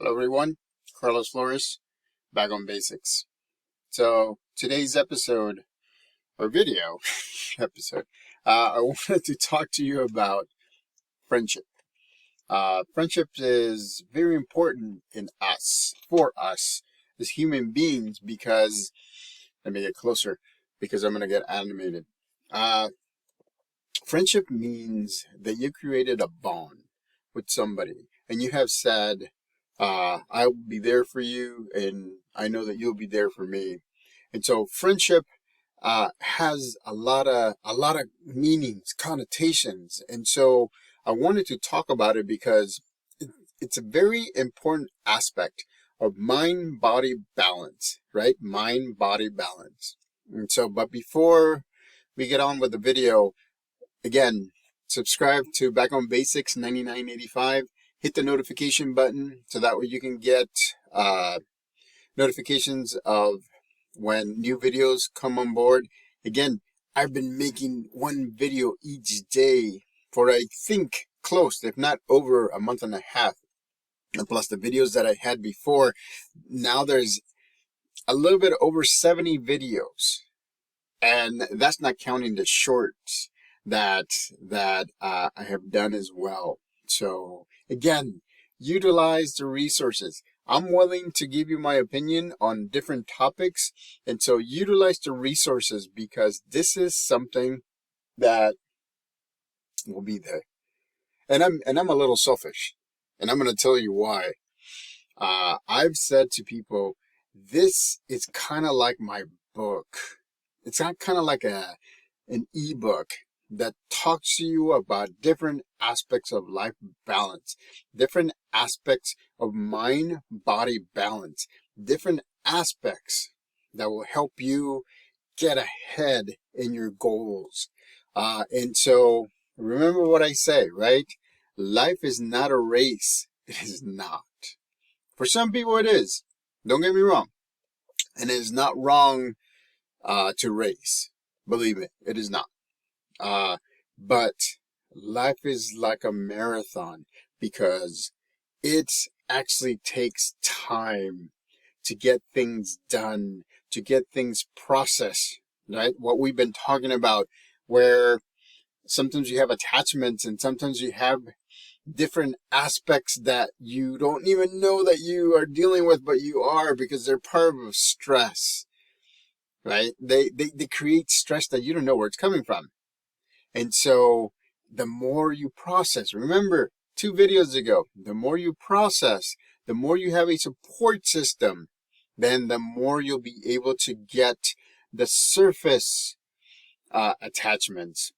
Hello everyone, Carlos Flores, back on basics. So today's episode, or video episode, I wanted to talk to you about friendship. Friendship is very important for us as human beings because, let me get closer because I'm going to get animated. Uh, Friendship means that you created a bond with somebody and you have said, I will be there for you and I know that you'll be there for me. And so friendship has a lot of meanings, connotations. And so I wanted to talk about it because it's a very important aspect of mind body balance, right? Mind body balance. And so, but before we get on with the video, again, subscribe to Back on Basics 9985. Hit the notification button so that way you can get notifications of when new videos come on board. Again, I've been making one video each day for I think close, if not over a month and a half. And plus the videos that I had before, now there's a little bit over 70 videos. And that's not counting the shorts that I have done as well. So again, utilize the resources. I'm willing to give you my opinion on different topics, and so utilize the resources because this is something that will be there. And I'm a little selfish, and I'm going to tell you why. I've said to people, this is kind of like my book. It's not kind of like an ebook that talks to you about different aspects of life balance, different aspects of mind body balance, different aspects that will help you get ahead in your goals. And so remember what I say, right? Life is not a race. It is not. For some people it is. Don't get me wrong. And it is not wrong to race. Believe me, it is not. But life is like a marathon because it actually takes time to get things done, to get things processed, right? What we've been talking about, where sometimes you have attachments and sometimes you have different aspects that you don't even know that you are dealing with, but you are because they're part of stress, right? They create stress that you don't know where it's coming from. And so the more you process, remember 2 videos ago, the more you process, the more you have a support system, then the more you'll be able to get the surface attachments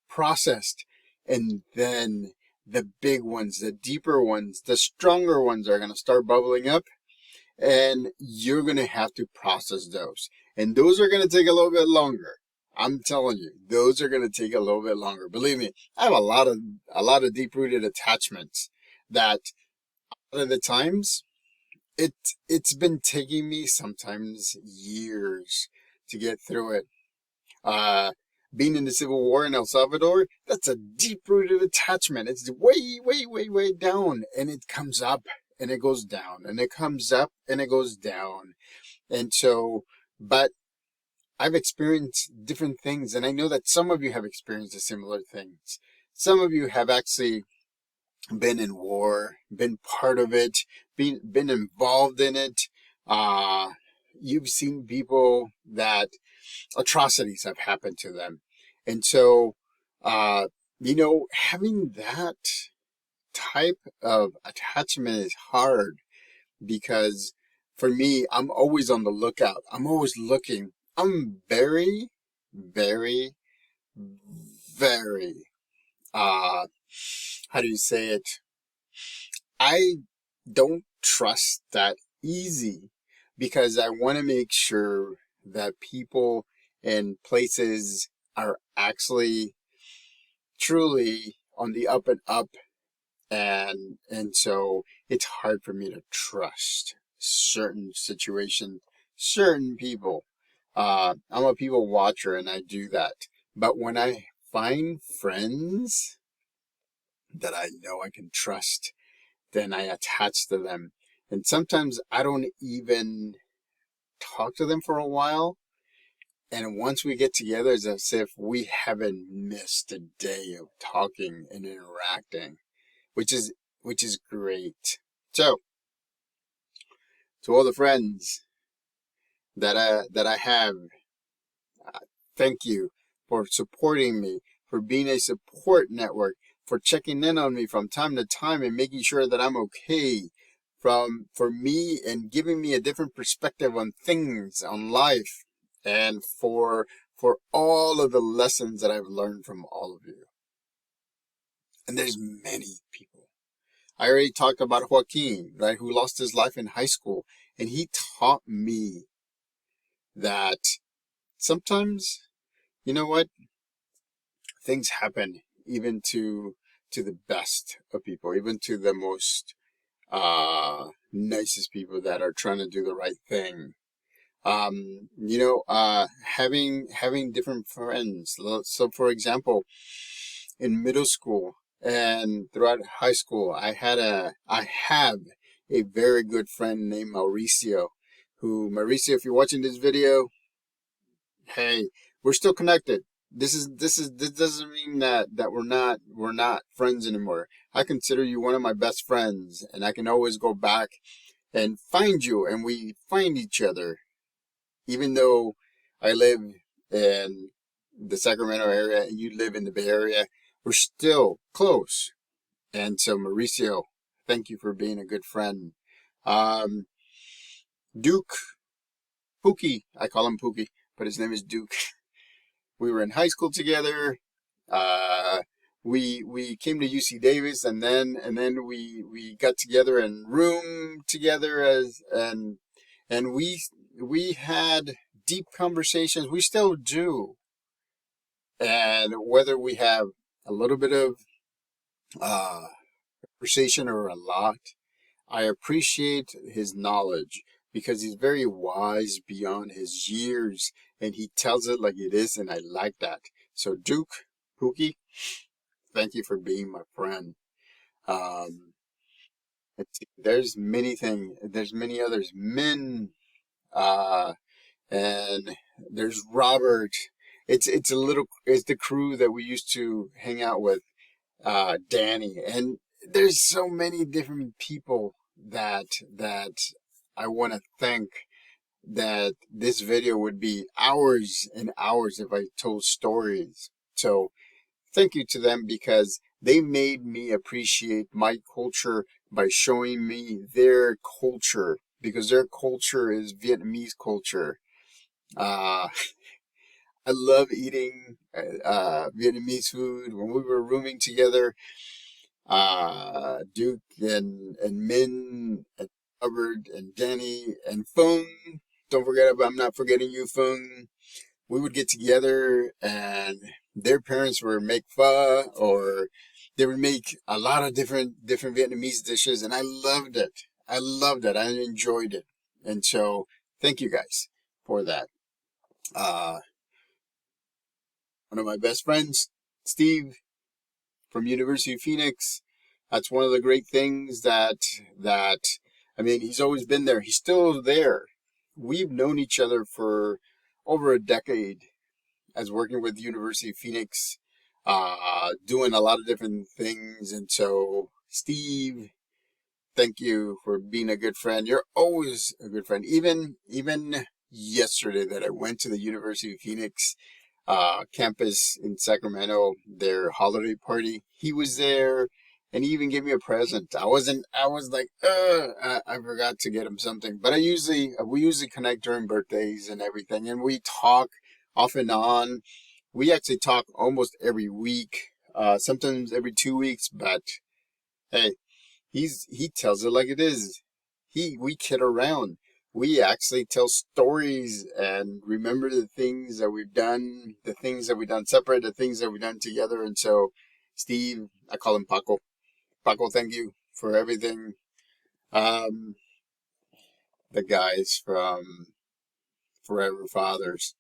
processed. And then the big ones, the deeper ones, the stronger ones are going to start bubbling up. And you're going to have to process those. And those are going to take a little bit longer. I'm telling you, those are going to take a little bit longer. Believe me, I have a lot of deep-rooted attachments that a lot of the times it's been taking me sometimes years to get through it. Being in the Civil War in El Salvador, that's a deep-rooted attachment. It's way, way, way, way down, and it comes up and it goes down, and it comes up and it goes down. And so, but I've experienced different things, and I know that some of you have experienced similar things. Some of you have actually been in war, been part of it, been involved in it. You've seen people that atrocities have happened to them. And so, having that type of attachment is hard because for me, I'm always on the lookout. I'm always looking. I'm very, very, very, uh, how do you say it? I don't trust that easy because I want to make sure that people and places are actually truly on the up and up. And so it's hard for me to trust certain situations, certain people. I'm a people watcher and I do that. But when I find friends that I know I can trust, then I attach to them. And sometimes I don't even talk to them for a while. And once we get together, it's as if we haven't missed a day of talking and interacting, which is great. So, to all the friends that I have, thank you for supporting me, for being a support network, for checking in on me from time to time and making sure that I'm okay, for me and giving me a different perspective on things, on life, and for all of the lessons that I've learned from all of you. And there's many people. I already talked about Joaquin, right, who lost his life in high school, and he taught me that sometimes, you know what, things happen even to the best of people, even to the most nicest people that are trying to do the right thing. Having different friends. So, for example, in middle school and throughout high school, I have a very good friend named Mauricio. Mauricio, if you're watching this video, hey, we're still connected. This doesn't mean that we're not friends anymore. I consider you one of my best friends, and I can always go back and find you, and we find each other. Even though I live in the Sacramento area and you live in the Bay Area, we're still close. And so, Mauricio, thank you for being a good friend. Duke, Pookie, I call him Pookie, but his name is Duke. We were in high school together. We came to UC Davis, and then we got together and roomed together and we had deep conversations. We still do, and whether we have a little bit of conversation or a lot, I appreciate his knowledge because he's very wise beyond his years, and he tells it like it is, and I like that. So, Duke, Pookie, thank you for being my friend. Um, there's many things. There's many others. Min, uh, and there's Robert. It's the crew that we used to hang out with. Danny, and there's so many different people that I want to thank. That this video would be hours and hours if I told stories. So thank you to them because they made me appreciate my culture by showing me their culture, because their culture is Vietnamese culture. Uh, I love eating Vietnamese food. When we were rooming together, Duke and Min and Robert and Danny and Fung. Don't forget about, I'm not forgetting you, Fung. We would get together and their parents would make pho, or they would make a lot of different Vietnamese dishes, and I loved it. I loved it. I enjoyed it. And so thank you guys for that. Uh, One of my best friends, Steve from University of Phoenix. That's one of the great things that I mean, he's always been there. He's still there. We've known each other for over a decade as working with University of Phoenix, doing a lot of different things. And so, Steve, thank you for being a good friend. You're always a good friend. Even yesterday that I went to the University of Phoenix campus in Sacramento, their holiday party. He was there, and he even gave me a present. I was like, I forgot to get him something. But we usually connect during birthdays and everything, and we talk off and on. We actually talk almost every week, sometimes every 2 weeks. But hey, he tells it like it is. We kid around. We actually tell stories and remember the things that we've done separate, the things that we've done together. And so, Steve, I call him Paco. Paco, thank you for everything. Um, the guys from Forever Fathers.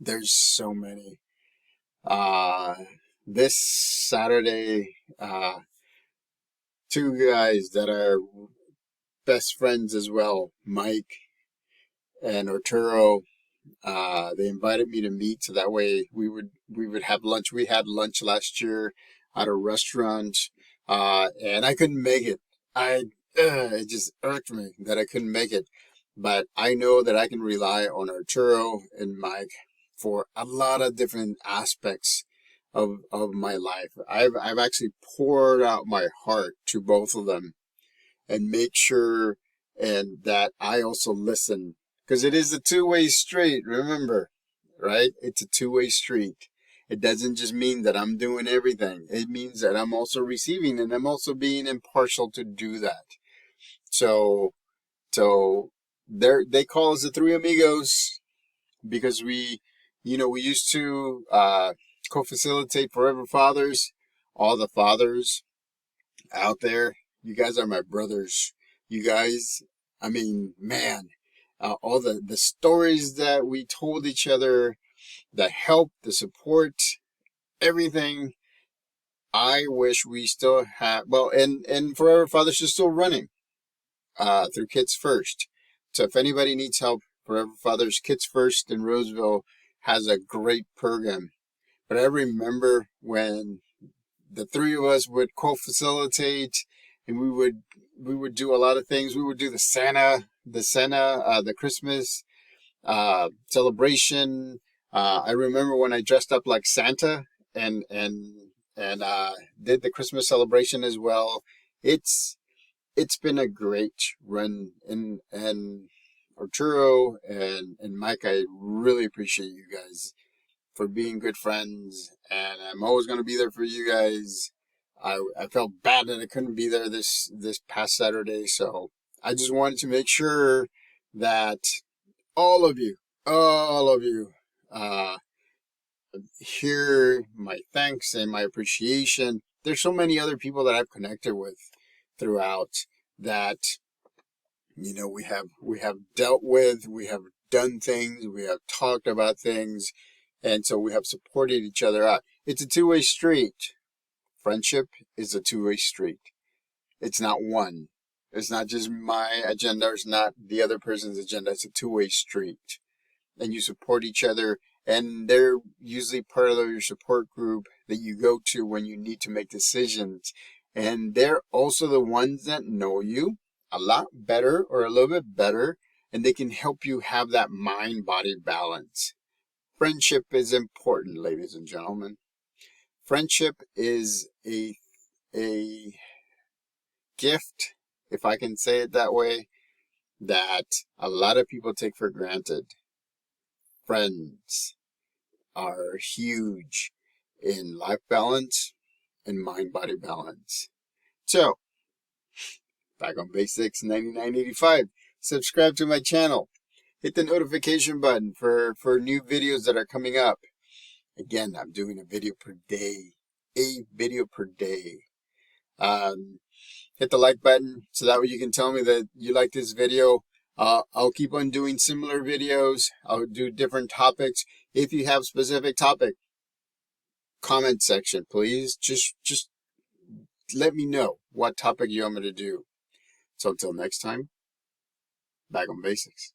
There's so many. This Saturday, two guys that are best friends as well, Mike and Arturo. They invited me to meet so that way we would have lunch. We had lunch last year at a restaurant, and I couldn't make it. It just irked me that I couldn't make it, but I know that I can rely on Arturo and Mike for a lot of different aspects of my life. I've actually poured out my heart to both of them and make sure and that I also listen because it is a two-way street. Remember, right? It's a two-way street. It doesn't just mean that I'm doing everything. It means that I'm also receiving and I'm also being impartial to do that. So, so they call us the Three Amigos because we used to co-facilitate Forever Fathers. All the fathers out there, you guys are my brothers. You guys, I mean, man, all the stories that we told each other, the help, the support, everything. I wish we still have, well, and Forever Fathers is still running, through Kids First. So if anybody needs help, Forever Fathers Kids First in Roseville has a great program. But I remember when the three of us would co-facilitate and we would do a lot of things. We would do the Christmas celebration. I remember when I dressed up like Santa and did the Christmas celebration as well. It's been a great run, and Arturo and Mike, I really appreciate you guys for being good friends, and I'm always going to be there for you guys. I felt bad that I couldn't be there this past Saturday, so I just wanted to make sure that all of you, uh, hear my thanks and my appreciation. There's so many other people that I've connected with throughout that we have dealt with, we have done things, we have talked about things, and so we have supported each other out. It's a two-way street. Friendship is a two-way street. It's not one. It's not just my agenda. It's not the other person's agenda. It's a two-way street. And you support each other. And they're usually part of your support group that you go to when you need to make decisions. And they're also the ones that know you a lot better or a little bit better. And they can help you have that mind-body balance. Friendship is important, ladies and gentlemen. Friendship is a gift, if I can say it that way, that a lot of people take for granted. Friends are huge in life balance and mind-body balance. So, back on Basics 9985. Subscribe to my channel. Hit the notification button for new videos that are coming up. Again, I'm doing a video per day. A video per day. Hit the like button so that way you can tell me that you like this video. I'll keep on doing similar videos. I'll do different topics. If you have specific topic, comment section, please. Just let me know what topic you want me to do. So until next time, back on Basics.